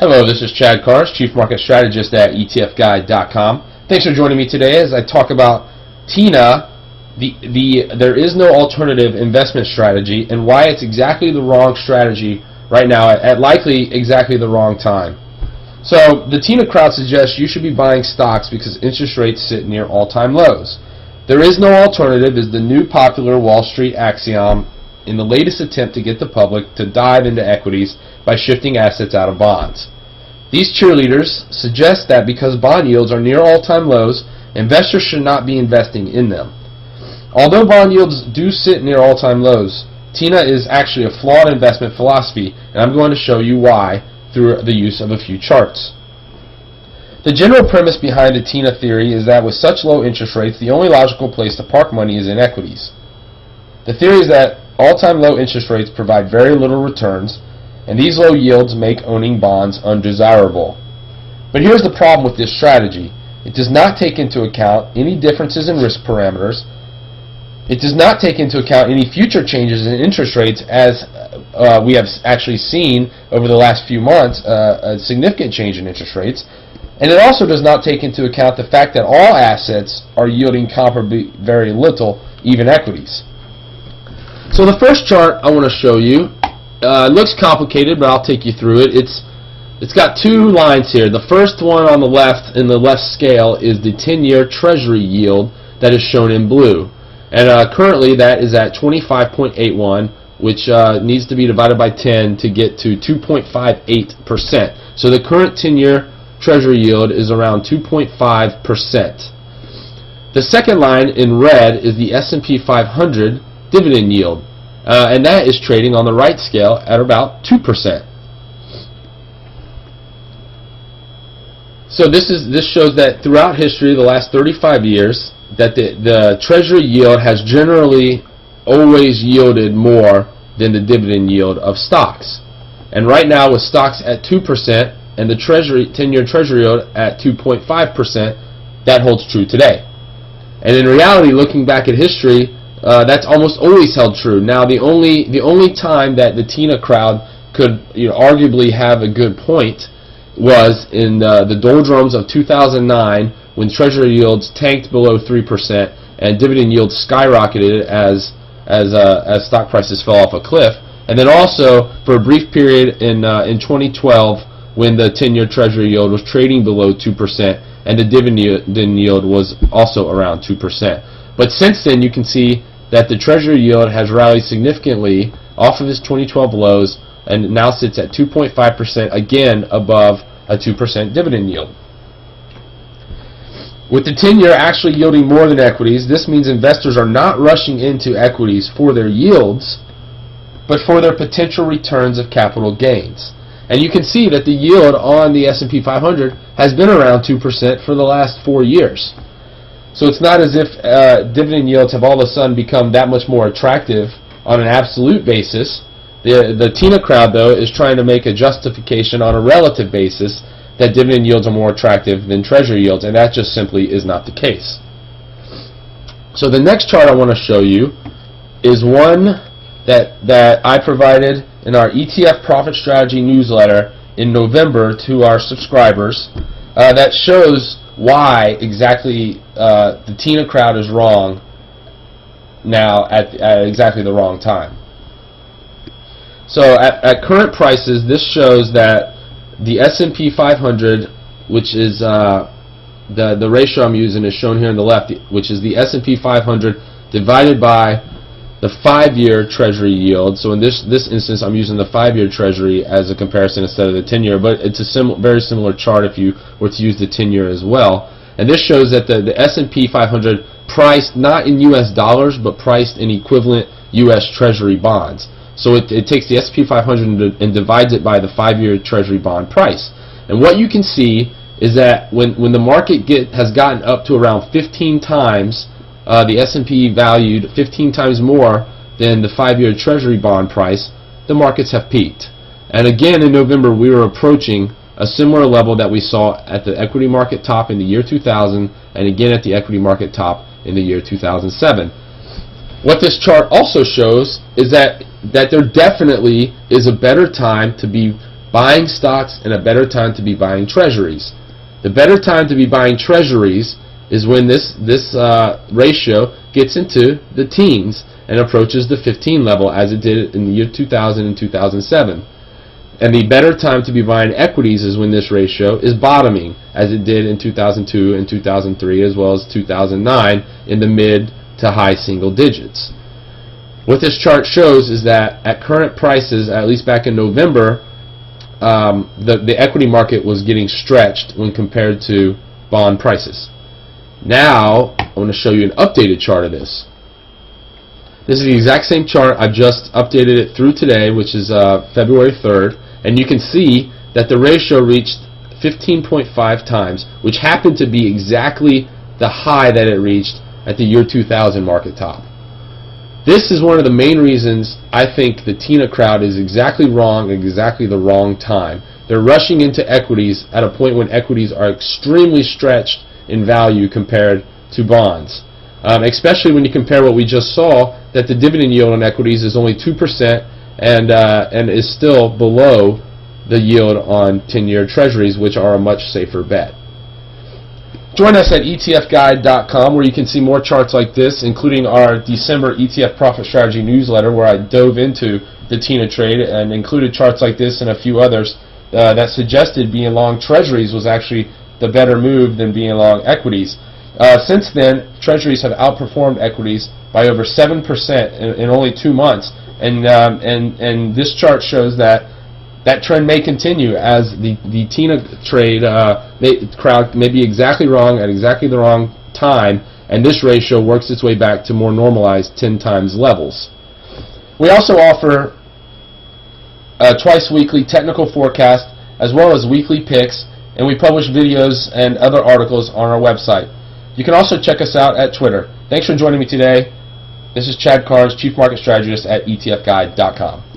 Hello, this is Chad Karnes, Chief Market Strategist at ETFguide.com. Thanks for joining me today as I talk about TINA, there is no alternative investment strategy, and why it's exactly the wrong strategy right now at likely exactly the wrong time. So the TINA crowd suggests you should be buying stocks because interest rates sit near all-time lows. There is no alternative is the new popular Wall Street axiom in the latest attempt to get the public to dive into equities by shifting assets out of bonds. These cheerleaders suggest that because bond yields are near all-time lows, investors should not be investing in them. Although bond yields do sit near all-time lows, TINA is actually a flawed investment philosophy, and I'm going to show you why through the use of a few charts. The general premise behind the TINA theory is that with such low interest rates, the only logical place to park money is in equities. The theory is that all-time low interest rates provide very little returns, and these low yields make owning bonds undesirable. But here's the problem with this strategy. It does not take into account any differences in risk parameters. It does not take into account any future changes in interest rates, as we have actually seen over the last few months a significant change in interest rates. And it also does not take into account the fact that all assets are yielding comparably very little, even equities. So the first chart I want to show you looks complicated, but I'll take you through it. It's got two lines here. The first one on the left in the left scale is the 10-year Treasury yield that is shown in blue. And currently that is at 25.81, which needs to be divided by 10 to get to 2.58%. So the current 10-year Treasury yield is around 2.5%. The second line in red is the S&P 500 dividend yield, and that is trading on the right scale at about 2%. So this shows that throughout history, the last 35 years, that the Treasury yield has generally always yielded more than the dividend yield of stocks. And right now, with stocks at 2% and the 10-year Treasury yield at 2.5%, that holds true today. And in reality, looking back at history, that's almost always held true. Now, the only time that the TINA crowd could arguably have a good point was in the doldrums of 2009, when Treasury yields tanked below 3% and dividend yields skyrocketed as stock prices fell off a cliff, and then also for a brief period in 2012 when the 10-year Treasury yield was trading below 2% and the dividend yield was also around 2%. But since then, you can see that the Treasury yield has rallied significantly off of its 2012 lows and now sits at 2.5%, again above a 2% dividend yield. With the 10-year actually yielding more than equities, this means investors are not rushing into equities for their yields, but for their potential returns of capital gains. And you can see that the yield on the S&P 500 has been around 2% for the last 4 years. So it's not as if dividend yields have all of a sudden become that much more attractive on an absolute basis. The TINA crowd, though, is trying to make a justification on a relative basis that dividend yields are more attractive than Treasury yields, and that just simply is not the case. So the next chart I want to show you is one that I provided in our ETF Profit Strategy newsletter in November to our subscribers that shows why exactly the TINA crowd is wrong now at exactly the wrong time. So at current prices, this shows that the S&P 500, which is the ratio I'm using is shown here on the left, which is the S&P 500 divided by the 5-year Treasury yield. So in this instance, I'm using the 5-year Treasury as a comparison instead of the 10-year, but it's a very similar chart if you were to use the 10-year as well. And this shows that the S&P 500 priced not in US dollars, but priced in equivalent US Treasury bonds. So it takes the S&P 500 and divides it by the 5-year Treasury bond price. And what you can see is that when the market has gotten up to around 15 times, the S&P valued 15 times more than the 5-year Treasury bond price, the markets have peaked. And again in November, we were approaching a similar level that we saw at the equity market top in the year 2000 and again at the equity market top in the year 2007. What this chart also shows is that there definitely is a better time to be buying stocks and a better time to be buying treasuries. The better time to be buying treasuries is when this ratio gets into the teens and approaches the 15 level, as it did in the year 2000 and 2007. And the better time to be buying equities is when this ratio is bottoming, as it did in 2002 and 2003, as well as 2009, in the mid to high single digits. What this chart shows is that at current prices, at least back in November, the equity market was getting stretched when compared to bond prices. Now, I want to show you an updated chart of this. This is the exact same chart. I've just updated it through today, which is February 3rd, and you can see that the ratio reached 15.5 times, which happened to be exactly the high that it reached at the year 2000 market top. This is one of the main reasons I think the TINA crowd is exactly wrong at exactly the wrong time. They're rushing into equities at a point when equities are extremely stretched in value compared to bonds. Especially when you compare what we just saw, that the dividend yield on equities is only 2% and is still below the yield on 10-year treasuries, which are a much safer bet. Join us at ETFguide.com, where you can see more charts like this, including our December ETF Profit Strategy newsletter, where I dove into the TINA trade and included charts like this and a few others that suggested being long treasuries was actually the better move than being long equities. Since then, treasuries have outperformed equities by over 7% in only 2 months, and this chart shows that that trend may continue as the TINA trade crowd may be exactly wrong at exactly the wrong time, and this ratio works its way back to more normalized 10 times levels. We also offer twice weekly technical forecast as well as weekly picks, and we publish videos and other articles on our website. You can also check us out at Twitter. Thanks for joining me today. This is Chad Karnes, Chief Market Strategist at ETFguide.com.